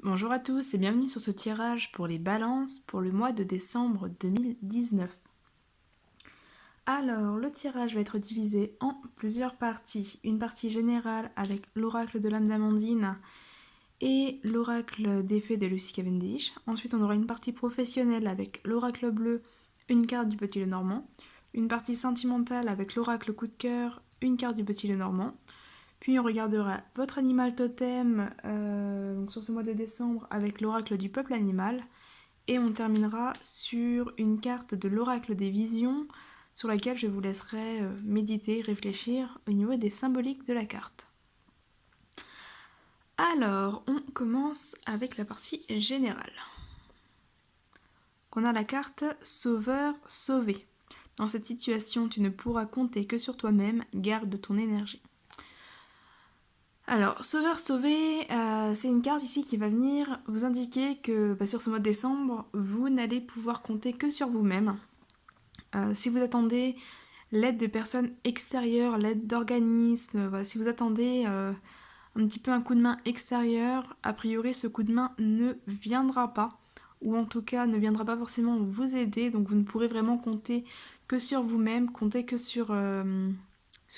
Bonjour à tous et bienvenue sur ce tirage pour les balances pour le mois de décembre 2019. Alors, le tirage va être divisé en plusieurs parties. Une partie générale avec l'oracle de l'âme d'Amandine et l'oracle des fées de Lucie Cavendish. Ensuite, on aura une partie professionnelle avec l'oracle bleu, une carte du Petit Lenormand. Une partie sentimentale avec l'oracle coup de cœur, une carte du Petit Lenormand. Puis on regardera votre animal totem donc sur ce mois de décembre avec l'oracle du peuple animal. Et on terminera sur une carte de l'oracle des visions sur laquelle je vous laisserai méditer, réfléchir au niveau des symboliques de la carte. Alors, on commence avec la partie générale. On a la carte Sauveur sauvé. Dans cette situation, tu ne pourras compter que sur toi-même, garde ton énergie. Alors, Sauveur sauvé, c'est une carte ici qui va venir vous indiquer que sur ce mois de décembre, vous n'allez pouvoir compter que sur vous-même. Si vous attendez l'aide de personnes extérieures, l'aide d'organismes, voilà, si vous attendez un petit peu un coup de main extérieur, a priori ce coup de main ne viendra pas, ou en tout cas ne viendra pas forcément vous aider, donc vous ne pourrez vraiment compter que sur vous-même, compter que sur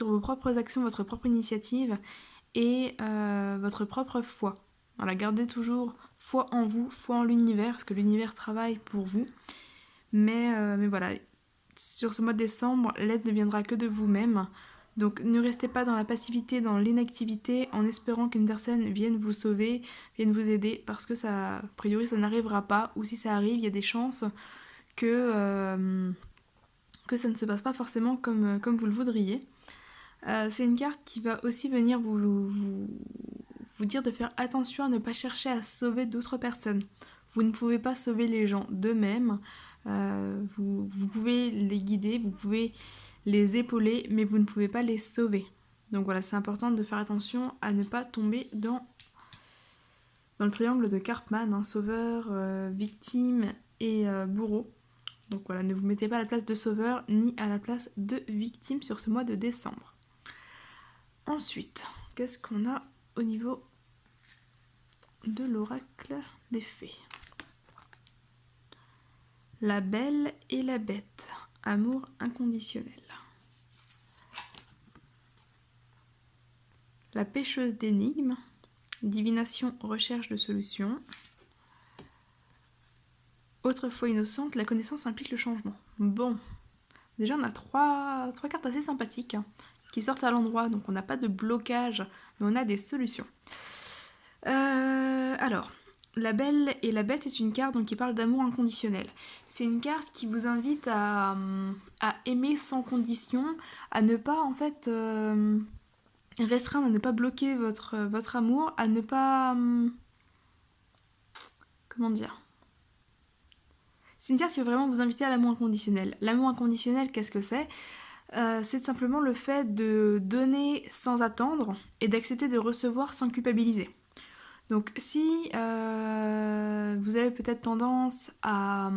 vos propres actions, votre propre initiative, et votre propre foi. Voilà, gardez toujours foi en vous, foi en l'univers, parce que l'univers travaille pour vous. Mais voilà, sur ce mois de décembre, l'aide ne viendra que de vous-même. Donc ne restez pas dans la passivité, dans l'inactivité, en espérant qu'une personne vienne vous sauver, vienne vous aider, parce que ça, a priori, ça n'arrivera pas. Ou si ça arrive, il y a des chances que ça ne se passe pas forcément comme vous le voudriez. C'est une carte qui va aussi venir vous dire de faire attention à ne pas chercher à sauver d'autres personnes. Vous ne pouvez pas sauver les gens d'eux-mêmes. Vous pouvez les guider, vous pouvez les épauler, mais vous ne pouvez pas les sauver. Donc voilà, c'est important de faire attention à ne pas tomber dans le triangle de Karpman, hein, sauveur, victime et bourreau. Donc voilà, ne vous mettez pas à la place de sauveur ni à la place de victime sur ce mois de décembre. Ensuite, qu'est-ce qu'on a au niveau de l'oracle des fées? La belle et la bête, amour inconditionnel. La pêcheuse d'énigmes, divination, recherche de solutions. Autrefois innocente, la connaissance implique le changement. Bon, déjà on a trois cartes assez sympathiques qui sortent à l'endroit, donc on n'a pas de blocage, mais on a des solutions. Alors, la belle et la bête est une carte donc, qui parle d'amour inconditionnel. C'est une carte qui vous invite à aimer sans condition, à ne pas en fait restreindre, à ne pas bloquer votre amour, à ne pas... comment dire ? C'est une carte qui va vraiment vous inviter à l'amour inconditionnel. L'amour inconditionnel, qu'est-ce que c'est ? C'est simplement le fait de donner sans attendre et d'accepter de recevoir sans culpabiliser. Donc si vous avez peut-être tendance à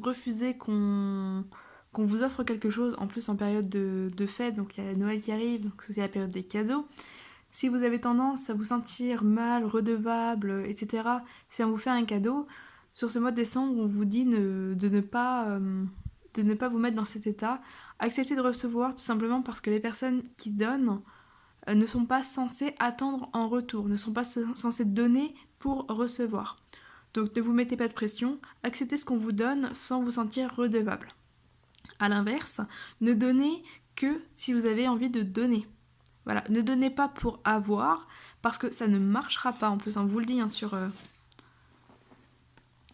refuser qu'on vous offre quelque chose, en plus en période de fête, donc il y a Noël qui arrive, donc c'est aussi la période des cadeaux, si vous avez tendance à vous sentir mal, redevable, etc., si on vous fait un cadeau, sur ce mois de décembre, on vous dit de ne pas vous mettre dans cet état, accepter de recevoir tout simplement parce que les personnes qui donnent ne sont pas censés attendre en retour, ne sont pas censés donner pour recevoir. Donc ne vous mettez pas de pression, acceptez ce qu'on vous donne sans vous sentir redevable. A l'inverse, ne donnez que si vous avez envie de donner. Voilà, ne donnez pas pour avoir, parce que ça ne marchera pas. En plus, on vous le dit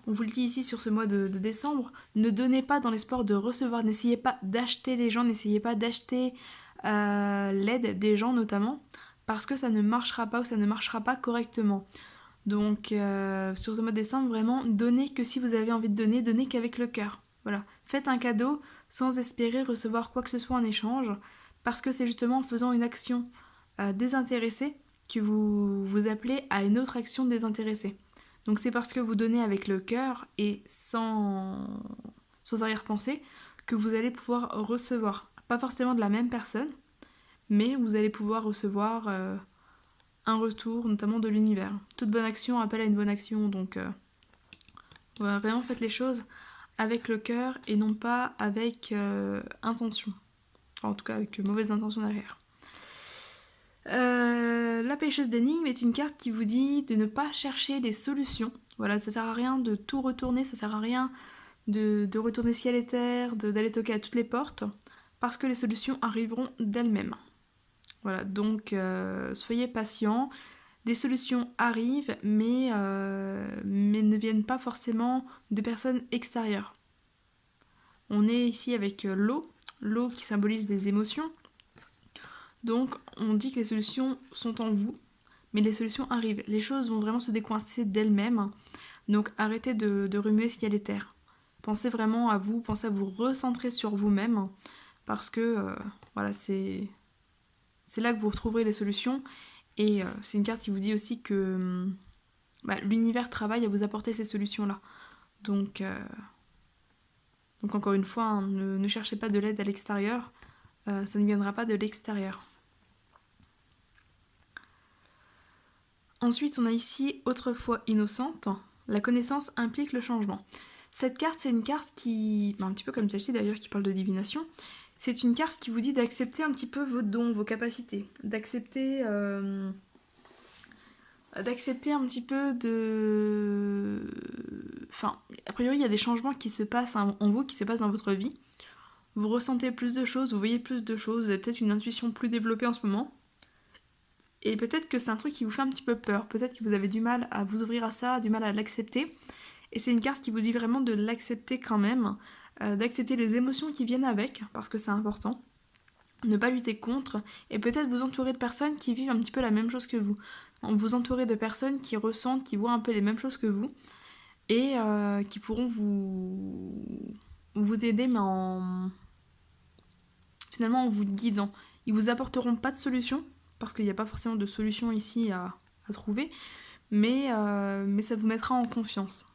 on vous le dit ici sur ce mois de décembre, ne donnez pas dans l'espoir de recevoir, n'essayez pas d'acheter les gens, n'essayez pas d'acheter l'aide des gens notamment, parce que ça ne marchera pas ou ça ne marchera pas correctement. Donc sur ce mois de décembre, vraiment, donnez que si vous avez envie de donner, donnez qu'avec le cœur. Voilà, faites un cadeau sans espérer recevoir quoi que ce soit en échange, parce que c'est justement en faisant une action désintéressée que vous appelez à une autre action désintéressée. Donc c'est parce que vous donnez avec le cœur et sans arrière-pensée que vous allez pouvoir recevoir. Pas forcément de la même personne, mais vous allez pouvoir recevoir un retour, notamment de l'univers. Toute bonne action appelle à une bonne action, donc voilà, vraiment faites les choses avec le cœur et non pas avec intention. Enfin, en tout cas avec mauvaise intention derrière. La pêcheuse d'énigmes est une carte qui vous dit de ne pas chercher des solutions. Voilà, ça sert à rien de tout retourner, ça sert à rien de retourner ciel et terre, d'aller toquer à toutes les portes, parce que les solutions arriveront d'elles-mêmes. Voilà, donc soyez patients. Des solutions arrivent, mais ne viennent pas forcément de personnes extérieures. On est ici avec l'eau qui symbolise des émotions. Donc on dit que les solutions sont en vous, mais les solutions arrivent. Les choses vont vraiment se décoincer d'elles-mêmes. Donc arrêtez de remuer ciel et terre. Pensez vraiment à vous, pensez à vous recentrer sur vous-même, parce que voilà, c'est là que vous retrouverez les solutions. Et c'est une carte qui vous dit aussi que l'univers travaille à vous apporter ces solutions-là. Donc encore une fois, hein, ne cherchez pas de l'aide à l'extérieur, ça ne viendra pas de l'extérieur. Ensuite, on a ici autrefois innocente. La connaissance implique le changement. Cette carte, c'est une carte qui, un petit peu comme celle-ci d'ailleurs, qui parle de divination. C'est une carte qui vous dit d'accepter un petit peu vos dons, vos capacités, d'accepter un petit peu de... Enfin, a priori, il y a des changements qui se passent en vous, qui se passent dans votre vie. Vous ressentez plus de choses, vous voyez plus de choses, vous avez peut-être une intuition plus développée en ce moment. Et peut-être que c'est un truc qui vous fait un petit peu peur, peut-être que vous avez du mal à vous ouvrir à ça, du mal à l'accepter. Et c'est une carte qui vous dit vraiment de l'accepter quand même, d'accepter les émotions qui viennent avec, parce que c'est important. Ne pas lutter contre, et peut-être vous entourer de personnes qui vivent un petit peu la même chose que vous. Vous entourer de personnes qui ressentent, qui voient un peu les mêmes choses que vous, et qui pourront vous aider, mais finalement en vous guidant. Ils vous apporteront pas de solution, parce qu'il n'y a pas forcément de solution ici à trouver, mais ça vous mettra en confiance.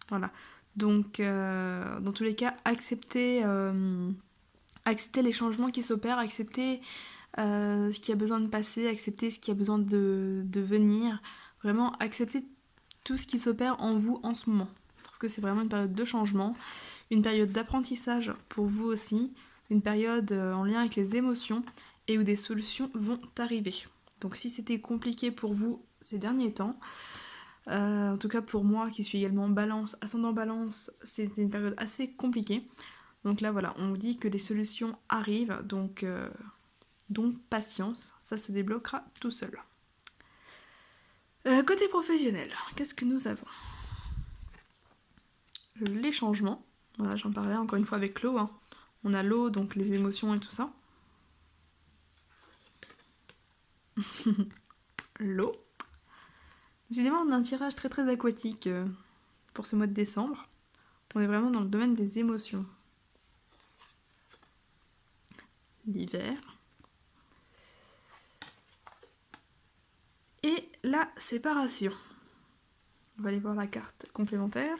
Voilà. Donc, dans tous les cas, acceptez les changements qui s'opèrent, acceptez ce qui a besoin de passer, acceptez ce qui a besoin de venir. Vraiment, acceptez tout ce qui s'opère en vous en ce moment. Parce que c'est vraiment une période de changement, une période d'apprentissage pour vous aussi, une période en lien avec les émotions et où des solutions vont arriver. Donc si c'était compliqué pour vous ces derniers temps, en tout cas pour moi qui suis également balance, ascendant balance, c'était une période assez compliquée. Donc là voilà, on vous dit que les solutions arrivent, donc patience, ça se débloquera tout seul. Côté professionnel, qu'est-ce que nous avons ? Les changements, voilà, j'en parlais encore une fois avec l'eau, hein. On a l'eau, donc les émotions et tout ça. L'eau. Décidément, on a un tirage très très aquatique pour ce mois de décembre. On est vraiment dans le domaine des émotions. L'hiver. Et la séparation. On va aller voir la carte complémentaire.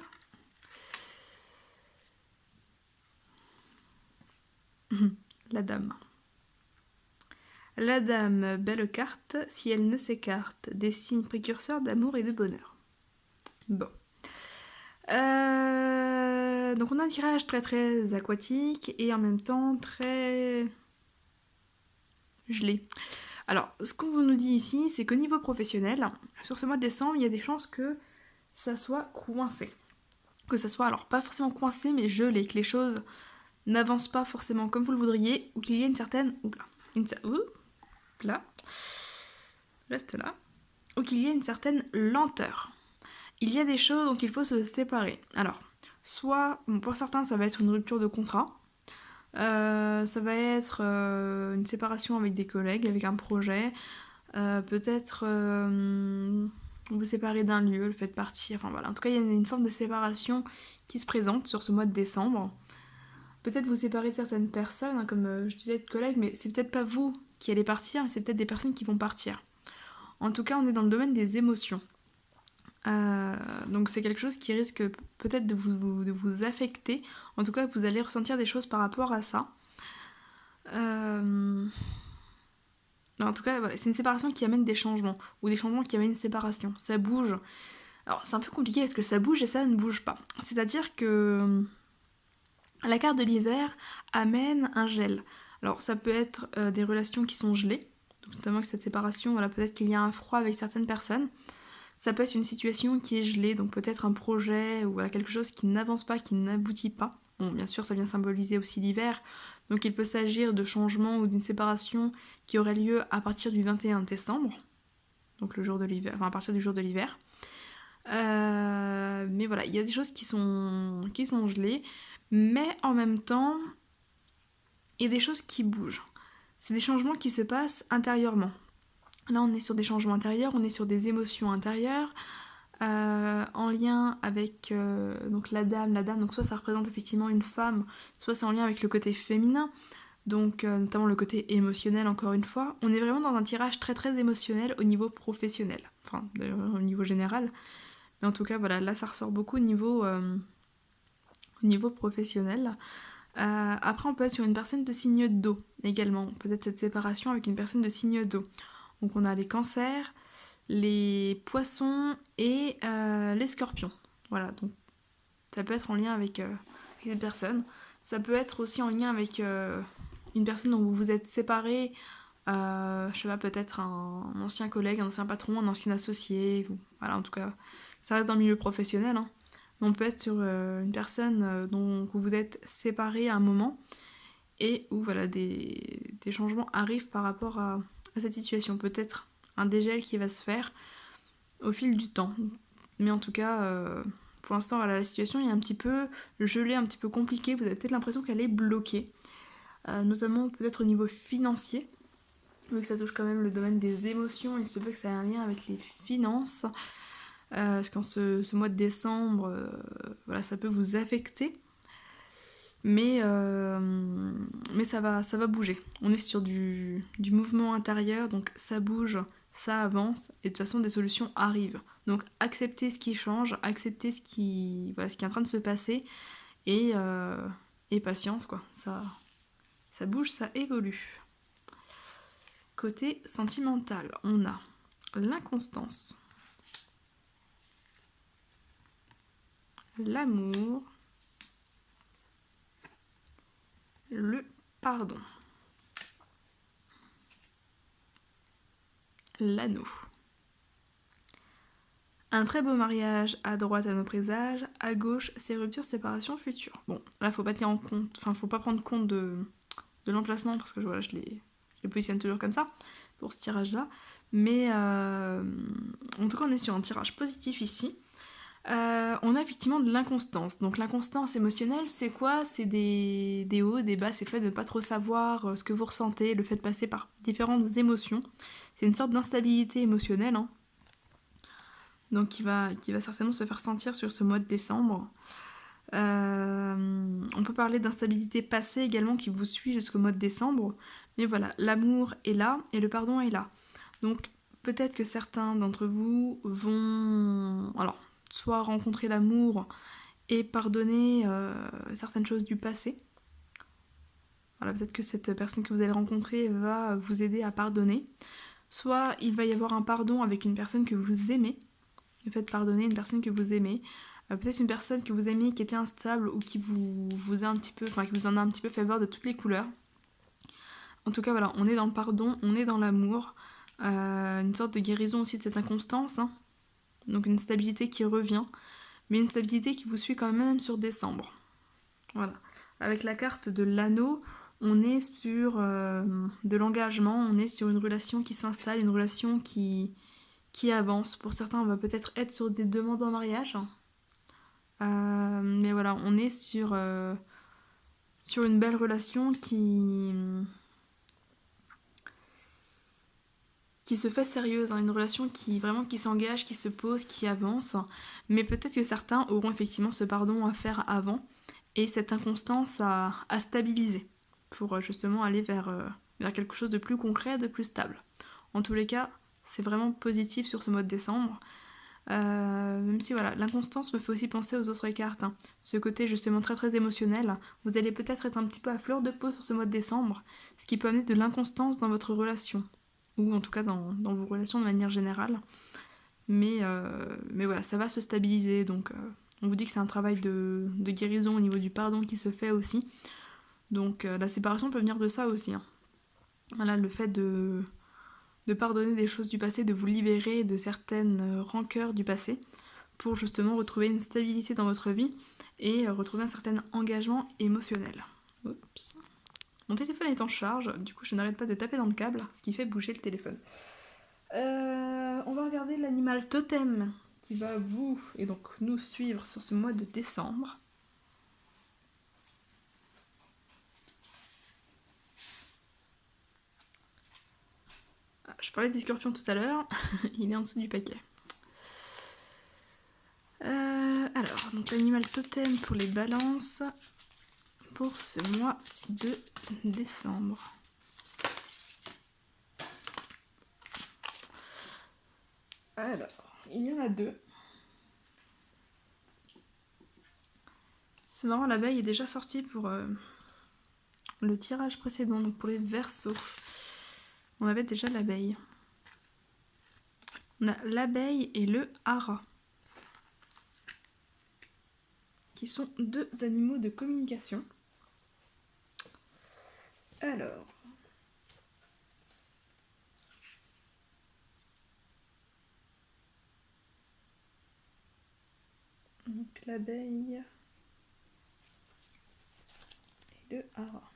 La dame. La dame, belle carte, si elle ne s'écarte, des signes précurseurs d'amour et de bonheur. Bon. Donc on a un tirage très très aquatique et en même temps très gelé. Alors, ce qu'on nous dit ici, c'est qu'au niveau professionnel, sur ce mois de décembre, il y a des chances que ça soit coincé. Que ça soit, alors pas forcément coincé, mais gelé, que les choses n'avancent pas forcément comme vous le voudriez, ou qu'il y ait une certaine... là, reste là, ou qu'il y ait une certaine lenteur. Il y a des choses dont il faut se séparer. Alors, soit, pour certains, ça va être une rupture de contrat, ça va être une séparation avec des collègues, avec un projet, peut-être vous séparer d'un lieu, le fait de partir, enfin voilà. En tout cas, il y a une forme de séparation qui se présente sur ce mois de décembre. Peut-être vous séparer de certaines personnes, hein, comme je disais, de collègues, mais c'est peut-être pas vous qui allez partir, mais c'est peut-être des personnes qui vont partir. En tout cas, on est dans le domaine des émotions. Donc c'est quelque chose qui risque peut-être de vous affecter. En tout cas, vous allez ressentir des choses par rapport à ça. En tout cas, voilà, c'est une séparation qui amène des changements, ou des changements qui amènent une séparation. Ça bouge. Alors, c'est un peu compliqué parce que ça bouge et ça ne bouge pas. C'est-à-dire que la carte de l'hiver amène un gel. Alors, ça peut être des relations qui sont gelées, donc, notamment avec cette séparation, voilà, peut-être qu'il y a un froid avec certaines personnes. Ça peut être une situation qui est gelée, donc peut-être un projet ou voilà, quelque chose qui n'avance pas, qui n'aboutit pas. Bon, bien sûr, ça vient symboliser aussi l'hiver, donc il peut s'agir de changements ou d'une séparation qui aurait lieu à partir du 21 décembre, donc le jour de l'hiver, enfin à partir du jour de l'hiver. Mais voilà, il y a des choses qui sont gelées, mais en même temps, il y a des choses qui bougent. C'est des changements qui se passent intérieurement. Là, on est sur des changements intérieurs, on est sur des émotions intérieures, en lien avec donc la dame, donc soit ça représente effectivement une femme, soit c'est en lien avec le côté féminin, donc notamment le côté émotionnel encore une fois. On est vraiment dans un tirage très très émotionnel au niveau professionnel, enfin d'ailleurs au niveau général, mais en tout cas voilà, là ça ressort beaucoup au niveau professionnel. Après on peut être sur une personne de signe d'eau également, peut-être cette séparation avec une personne de signe d'eau. Donc on a les cancers, les poissons et les scorpions. Voilà, donc ça peut être en lien avec des personnes. Ça peut être aussi en lien avec une personne dont vous vous êtes séparés. Je sais pas, peut-être un ancien collègue, un ancien patron, un ancien associé. Voilà, en tout cas, ça reste dans le milieu professionnel. Hein. Mais on peut être sur une personne dont vous vous êtes séparés à un moment et où voilà, des changements arrivent par rapport à cette situation. Peut-être un dégel qui va se faire au fil du temps. Mais en tout cas, pour l'instant, voilà, la situation est un petit peu gelée, un petit peu compliquée. Vous avez peut-être l'impression qu'elle est bloquée, notamment peut-être au niveau financier. Vu que ça touche quand même le domaine des émotions, il se peut que ça ait un lien avec les finances. Parce qu'en ce mois de décembre, voilà, ça peut vous affecter. Mais ça va bouger. On est sur du mouvement intérieur, donc ça bouge, ça avance, et de toute façon des solutions arrivent. Donc acceptez ce qui change, acceptez ce qui est en train de se passer, et, patience quoi. Ça bouge, ça évolue. Côté sentimental, on a l'inconstance, l'amour, le pardon, l'anneau. Un très beau mariage, à droite à nos présages, à gauche ces ruptures, séparations futures. Bon, là faut pas tenir en compte, enfin faut pas prendre compte de l'emplacement parce que voilà, je les positionne toujours comme ça pour ce tirage là. Mais en tout cas on est sur un tirage positif ici. On a effectivement de l'inconstance. Donc l'inconstance émotionnelle, c'est quoi? C'est des hauts, des bas, c'est le fait de ne pas trop savoir ce que vous ressentez, le fait de passer par différentes émotions. C'est une sorte d'instabilité émotionnelle, hein. Donc qui va certainement se faire sentir sur ce mois de décembre. On peut parler d'instabilité passée également qui vous suit jusqu'au mois de décembre. Mais voilà, l'amour est là et le pardon est là. Donc peut-être que certains d'entre vous vont soit rencontrer l'amour et pardonner certaines choses du passé. Voilà, peut-être que cette personne que vous allez rencontrer va vous aider à pardonner. Soit il va y avoir un pardon avec une personne que vous aimez. Le fait de pardonner une personne que vous aimez. Peut-être une personne que vous aimez qui était instable ou qui vous a un petit peu, qui vous en a un petit peu fait voir de toutes les couleurs. En tout cas, voilà, on est dans le pardon, on est dans l'amour. Une sorte de guérison aussi de cette inconstance. Hein. Donc une stabilité qui revient, mais une stabilité qui vous suit quand même sur décembre. Voilà. Avec la carte de l'anneau, on est sur de l'engagement, on est sur une relation qui s'installe, une relation qui avance. Pour certains, on va peut-être être sur des demandes en mariage. Mais voilà, on est sur une belle relation qui se fait sérieuse, hein, une relation qui s'engage, qui se pose, qui avance. Mais peut-être que certains auront effectivement ce pardon à faire avant et cette inconstance à stabiliser pour justement aller vers quelque chose de plus concret, de plus stable. En tous les cas, c'est vraiment positif sur ce mois de décembre. Même si voilà, l'inconstance me fait aussi penser aux autres cartes. Hein. Ce côté justement très très émotionnel, vous allez peut-être être un petit peu à fleur de peau sur ce mois de décembre, ce qui peut amener de l'inconstance dans votre relation. ou en tout cas dans vos relations de manière générale. Mais voilà, ça va se stabiliser, donc on vous dit que c'est un travail de guérison au niveau du pardon qui se fait aussi. Donc la séparation peut venir de ça aussi. Hein. Voilà, le fait de pardonner des choses du passé, de vous libérer de certaines rancœurs du passé pour justement retrouver une stabilité dans votre vie et retrouver un certain engagement émotionnel. Oups. Mon téléphone est en charge, du coup je n'arrête pas de taper dans le câble, ce qui fait bouger le téléphone. On va regarder l'animal totem qui va vous et donc nous suivre sur ce mois de décembre. Je parlais du scorpion tout à l'heure, il est en dessous du paquet. Alors, donc l'animal totem pour les balances pour ce mois de décembre. Alors, il y en a 2. C'est marrant, l'abeille est déjà sortie pour le tirage précédent, donc pour les Verseaux. On avait déjà l'abeille. On a l'abeille et le hara, qui sont 2 animaux de communication. Alors, donc l'abeille et le hara.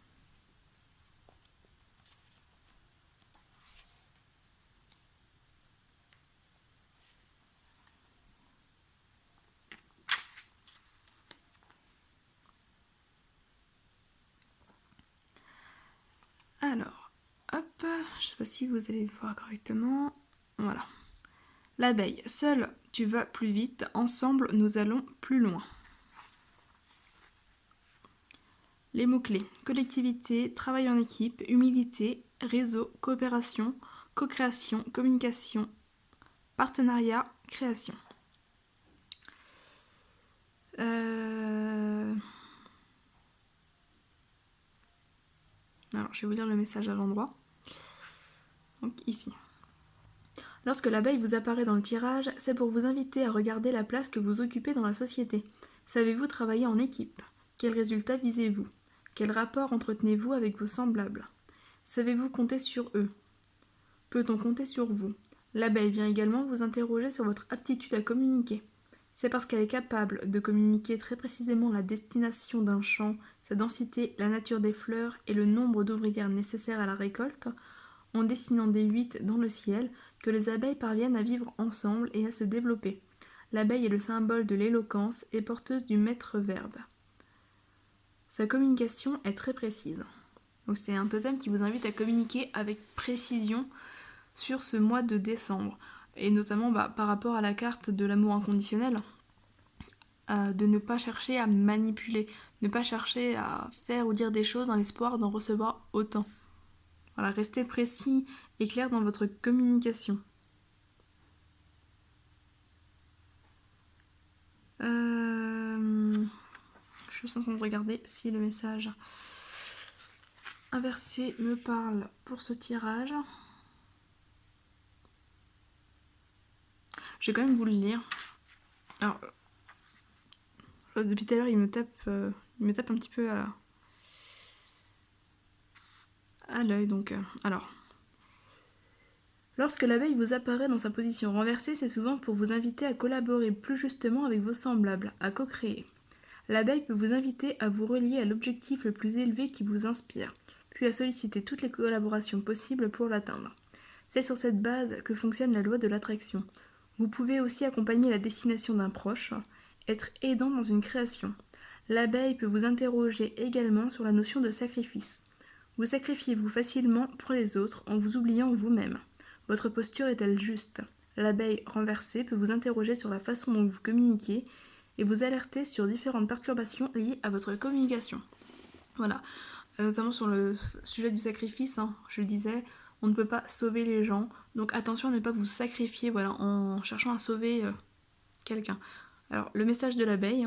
Alors, hop, je sais pas si vous allez le voir correctement. Voilà. L'abeille, seule tu vas plus vite, ensemble nous allons plus loin. Les mots-clés, collectivité, travail en équipe, humilité, réseau, coopération, co-création, communication, partenariat, création. Alors, je vais vous lire le message à l'endroit. Donc, ici. Lorsque l'abeille vous apparaît dans le tirage, c'est pour vous inviter à regarder la place que vous occupez dans la société. Savez-vous travailler en équipe? Quels résultats visez-vous? Quel rapport entretenez-vous avec vos semblables? Savez-vous compter sur eux? Peut-on compter sur vous? L'abeille vient également vous interroger sur votre aptitude à communiquer. C'est parce qu'elle est capable de communiquer très précisément la destination d'un champ, sa densité, la nature des fleurs et le nombre d'ouvrières nécessaires à la récolte, en dessinant des 8 dans le ciel, que les abeilles parviennent à vivre ensemble et à se développer. L'abeille est le symbole de l'éloquence et porteuse du maître-verbe. Sa communication est très précise. Donc c'est un totem qui vous invite à communiquer avec précision sur ce mois de décembre. Et notamment par rapport à la carte de l'amour inconditionnel, de ne pas chercher à manipuler, ne pas chercher à faire ou dire des choses dans l'espoir d'en recevoir autant. Voilà, restez précis et clair dans votre communication. Je suis en train de regarder si le message inversé me parle pour ce tirage. Je vais quand même vous le lire. Alors, depuis tout à l'heure, il me tape un petit peu à l'œil. Donc, alors. Lorsque l'abeille vous apparaît dans sa position renversée, c'est souvent pour vous inviter à collaborer plus justement avec vos semblables, à co-créer. L'abeille peut vous inviter à vous relier à l'objectif le plus élevé qui vous inspire, puis à solliciter toutes les collaborations possibles pour l'atteindre. C'est sur cette base que fonctionne la loi de l'attraction. Vous pouvez aussi accompagner la destination d'un proche, être aidant dans une création. L'abeille peut vous interroger également sur la notion de sacrifice. Vous sacrifiez-vous facilement pour les autres en vous oubliant vous-même? Votre posture est-elle juste? L'abeille renversée peut vous interroger sur la façon dont vous communiquez et vous alerter sur différentes perturbations liées à votre communication. Voilà, notamment sur le sujet du sacrifice, je le disais, on ne peut pas sauver les gens, donc attention à ne pas vous sacrifier en cherchant à sauver quelqu'un. Alors, le message de l'abeille: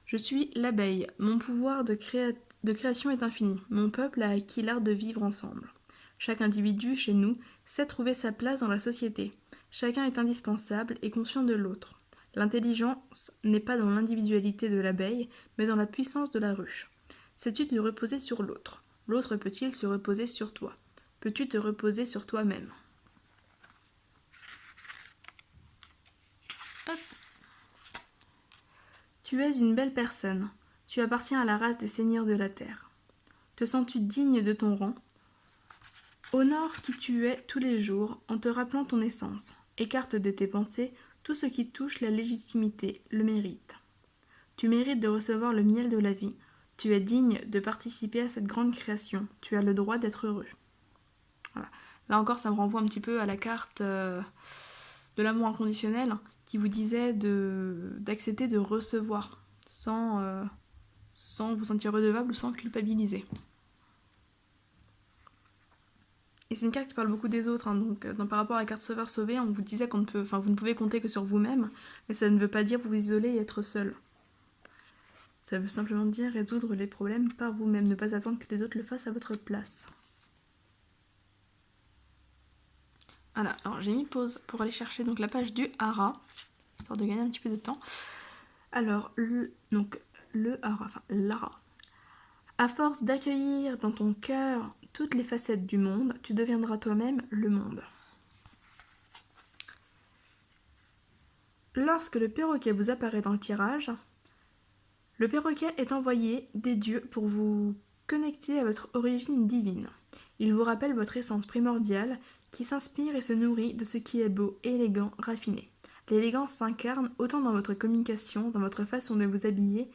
je suis l'abeille, mon pouvoir de création est infini, mon peuple a acquis l'art de vivre ensemble. Chaque individu chez nous sait trouver sa place dans la société. Chacun est indispensable et conscient de l'autre. L'intelligence n'est pas dans l'individualité de l'abeille, mais dans la puissance de la ruche. Sais-tu te reposer sur l'autre? L'autre peut-il se reposer sur toi? Peux-tu te reposer sur toi-même? Hop. Tu es une belle personne. Tu appartiens à la race des seigneurs de la terre. Te sens-tu digne de ton rang? Honore qui tu es tous les jours en te rappelant ton essence. Écarte de tes pensées tout ce qui touche la légitimité, le mérite. Tu mérites de recevoir le miel de la vie. Tu es digne de participer à cette grande création. Tu as le droit d'être heureux. Voilà. Là encore, ça me renvoie un petit peu à la carte de l'amour inconditionnel qui vous disait d'accepter de recevoir sans vous sentir redevable ou sans culpabiliser. Et c'est une carte qui parle beaucoup des autres, hein, donc par rapport à la carte sauveur-sauvé, on vous disait vous ne pouvez compter que sur vous-même, mais ça ne veut pas dire vous isoler et être seul. Ça veut simplement dire résoudre les problèmes par vous-même, ne pas attendre que les autres le fassent à votre place. Voilà, alors j'ai mis pause pour aller chercher donc la page du hara, histoire de gagner un petit peu de temps. Alors, l'ara. À force d'accueillir dans ton cœur toutes les facettes du monde, tu deviendras toi-même le monde. Lorsque le perroquet vous apparaît dans le tirage, le perroquet est envoyé des dieux pour vous connecter à votre origine divine. Il vous rappelle votre essence primordiale qui s'inspire et se nourrit de ce qui est beau, élégant, raffiné. L'élégance s'incarne autant dans votre communication, dans votre façon de vous habiller,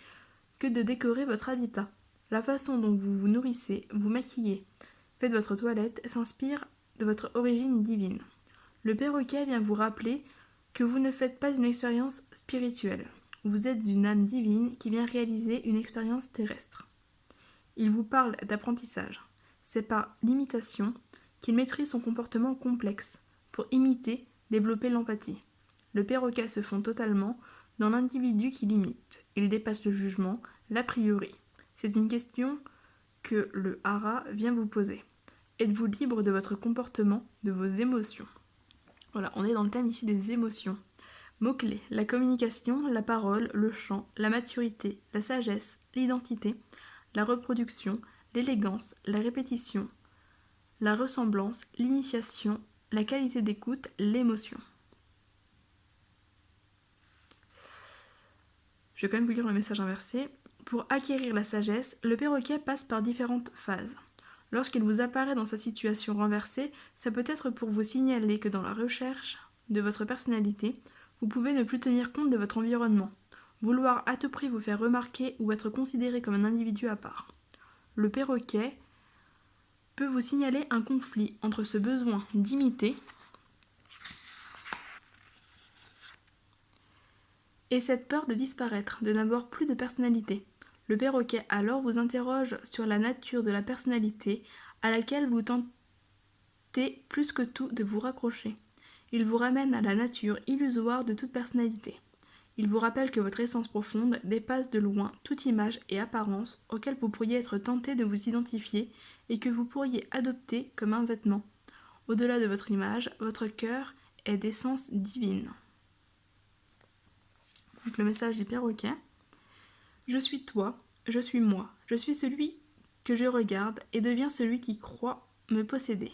que de décorer votre habitat. La façon dont vous vous nourrissez, vous maquillez, faites votre toilette s'inspire de votre origine divine. Le perroquet vient vous rappeler que vous ne faites pas une expérience spirituelle. Vous êtes une âme divine qui vient réaliser une expérience terrestre. Il vous parle d'apprentissage. C'est par l'imitation qu'il maîtrise son comportement complexe. Pour imiter, développer l'empathie. Le perroquet se fond totalement dans l'individu qui l'imite. Il dépasse le jugement, l'a priori. C'est une question que le hara vient vous poser. Êtes-vous libre de votre comportement, de vos émotions? Voilà, on est dans le thème ici des émotions. Mots-clés, la communication, la parole, le chant, la maturité, la sagesse, l'identité, la reproduction, l'élégance, la répétition, la ressemblance, l'initiation, la qualité d'écoute, l'émotion. Je vais quand même vous lire le message inversé. Pour acquérir la sagesse, le perroquet passe par différentes phases. Lorsqu'il vous apparaît dans sa situation renversée, ça peut être pour vous signaler que dans la recherche de votre personnalité, vous pouvez ne plus tenir compte de votre environnement, vouloir à tout prix vous faire remarquer ou être considéré comme un individu à part. Le perroquet peut vous signaler un conflit entre ce besoin d'imiter et cette peur de disparaître, de n'avoir plus de personnalité. Le perroquet alors vous interroge sur la nature de la personnalité à laquelle vous tentez plus que tout de vous raccrocher. Il vous ramène à la nature illusoire de toute personnalité. Il vous rappelle que votre essence profonde dépasse de loin toute image et apparence auxquelles vous pourriez être tenté de vous identifier et que vous pourriez adopter comme un vêtement. Au-delà de votre image, votre cœur est d'essence divine. Donc le message du perroquet. Je suis toi, je suis moi, je suis celui que je regarde et deviens celui qui croit me posséder.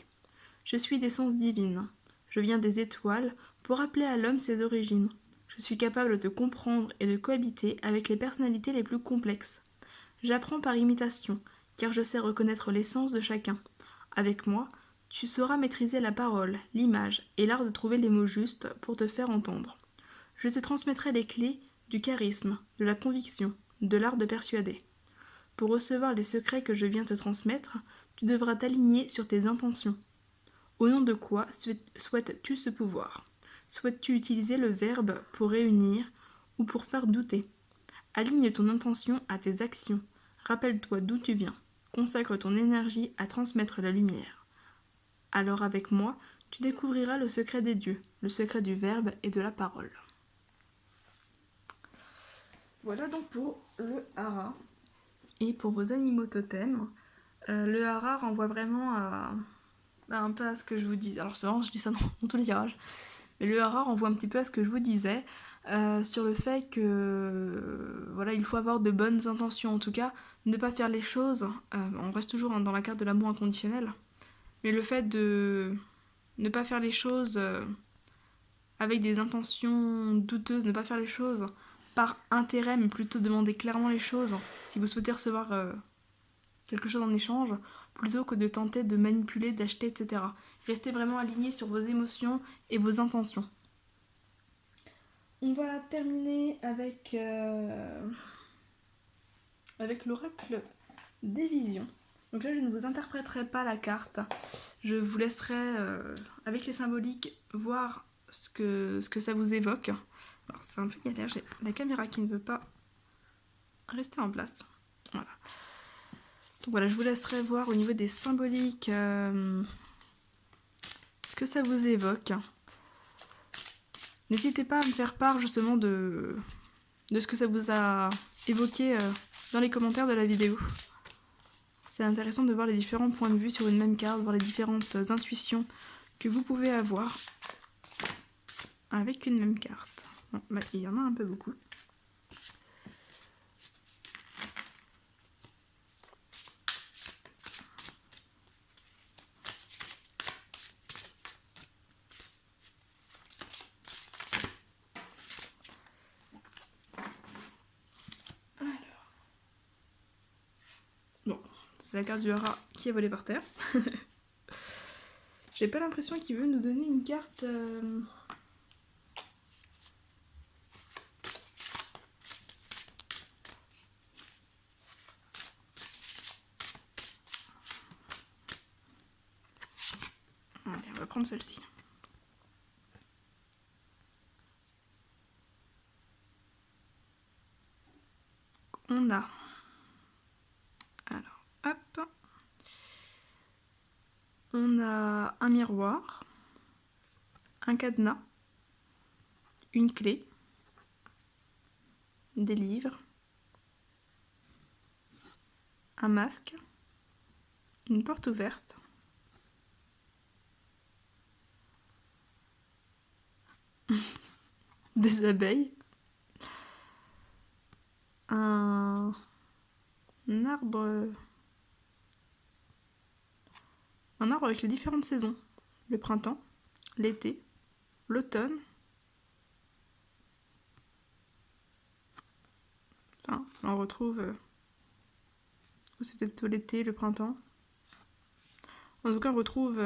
Je suis d'essence divine. Je viens des étoiles pour rappeler à l'homme ses origines. Je suis capable de comprendre et de cohabiter avec les personnalités les plus complexes. J'apprends par imitation, car je sais reconnaître l'essence de chacun. Avec moi, tu sauras maîtriser la parole, l'image et l'art de trouver les mots justes pour te faire entendre. Je te transmettrai les clés du charisme, de la conviction, de l'art de persuader. Pour recevoir les secrets que je viens te transmettre, tu devras t'aligner sur tes intentions. Au nom de quoi souhaites-tu ce pouvoir? Souhaites-tu utiliser le verbe pour réunir ou pour faire douter? Aligne ton intention à tes actions. Rappelle-toi d'où tu viens. Consacre ton énergie à transmettre la lumière. Alors avec moi, tu découvriras le secret des dieux, le secret du verbe et de la parole. Voilà donc pour le hara. Et pour vos animaux totems, le hara renvoie vraiment un peu à ce que je vous dis. Alors c'est vraiment, je dis ça dans tous les tirages. Mais le hara renvoie un petit peu à ce que je vous disais. Sur le fait que voilà, il faut avoir de bonnes intentions. En tout cas, ne pas faire les choses. On reste toujours dans la carte de l'amour inconditionnel. Mais le fait de ne pas faire les choses avec des intentions douteuses, ne pas faire les choses par intérêt, mais plutôt demander clairement les choses si vous souhaitez recevoir quelque chose en échange, plutôt que de tenter de manipuler, d'acheter, etc. Restez vraiment aligné sur vos émotions et vos intentions. On va terminer avec l'oracle des visions. Donc là, je ne vous interpréterai pas la carte. Je vous laisserai, avec les symboliques, voir ce que ça vous évoque. Alors, c'est un peu galère, j'ai la caméra qui ne veut pas rester en place. Voilà. Donc voilà, je vous laisserai voir au niveau des symboliques ce que ça vous évoque. N'hésitez pas à me faire part justement de ce que ça vous a évoqué dans les commentaires de la vidéo. C'est intéressant de voir les différents points de vue sur une même carte, voir les différentes intuitions que vous pouvez avoir avec une même carte. Bon, bah, il y en a un peu beaucoup. Bon, c'est la carte du hara qui est volée par terre. J'ai pas l'impression qu'il veut nous donner une carte... Allez, on va prendre celle-ci. On a... Alors, hop. On a un miroir, un cadenas, une clé, des livres, un masque, une porte ouverte, des abeilles, un arbre... Un arbre avec les différentes saisons. Le printemps, l'été, l'automne. Enfin, on retrouve... c'est peut-être plutôt l'été, le printemps. En tout cas, on retrouve...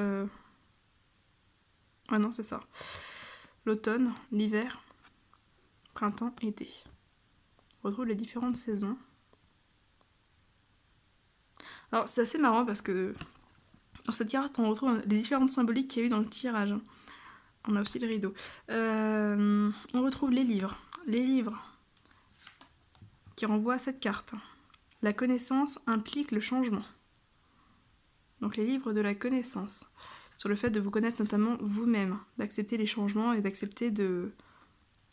Ah non, c'est ça. L'automne, l'hiver, printemps, été. On retrouve les différentes saisons. Alors, c'est assez marrant parce que dans cette carte, on retrouve les différentes symboliques qu'il y a eu dans le tirage. On a aussi le rideau. On retrouve les livres. Les livres qui renvoient à cette carte. La connaissance implique le changement. Donc les livres de la connaissance. Sur le fait de vous connaître notamment vous-même. D'accepter les changements et d'accepter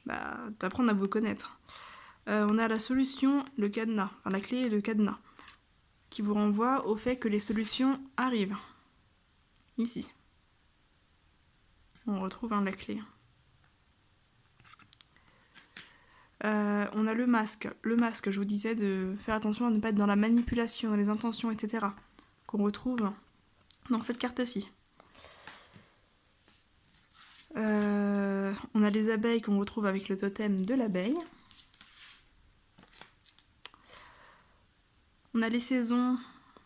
d'apprendre à vous connaître. On a la solution, le cadenas. Enfin, la clé et le cadenas. Qui vous renvoie au fait que les solutions arrivent. Ici. On retrouve la clé. On a le masque. Le masque, je vous disais de faire attention à ne pas être dans la manipulation, dans les intentions, etc. Qu'on retrouve dans cette carte-ci. On a les abeilles qu'on retrouve avec le totem de l'abeille. On a les saisons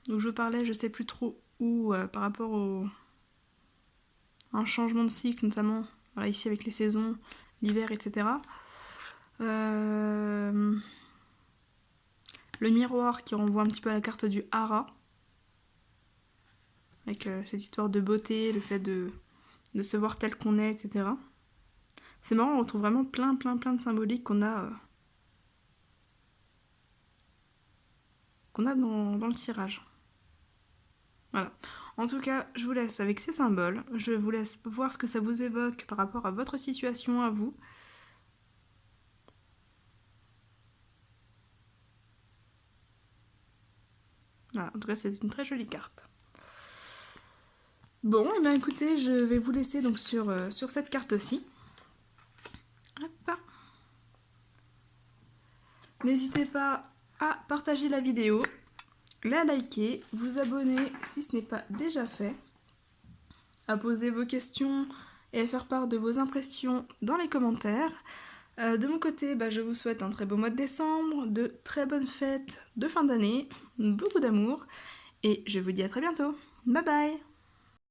dont je parlais, je sais plus trop où, par rapport à un changement de cycle, notamment voilà, ici avec les saisons, l'hiver, etc. Le miroir qui renvoie un petit peu à la carte du hara, avec cette histoire de beauté, le fait de se voir tel qu'on est, etc. C'est marrant, on retrouve vraiment plein de symboliques qu'on a dans le tirage. Voilà. En tout cas, je vous laisse avec ces symboles. Je vous laisse voir ce que ça vous évoque par rapport à votre situation, à vous. Voilà, en tout cas, c'est une très jolie carte. Bon, et bien écoutez, je vais vous laisser donc sur cette carte-ci. Hop. N'hésitez pas à partager la vidéo, la liker, vous abonner si ce n'est pas déjà fait, à poser vos questions et à faire part de vos impressions dans les commentaires. De mon côté, je vous souhaite un très beau mois de décembre, de très bonnes fêtes de fin d'année, beaucoup d'amour, et je vous dis à très bientôt. Bye bye!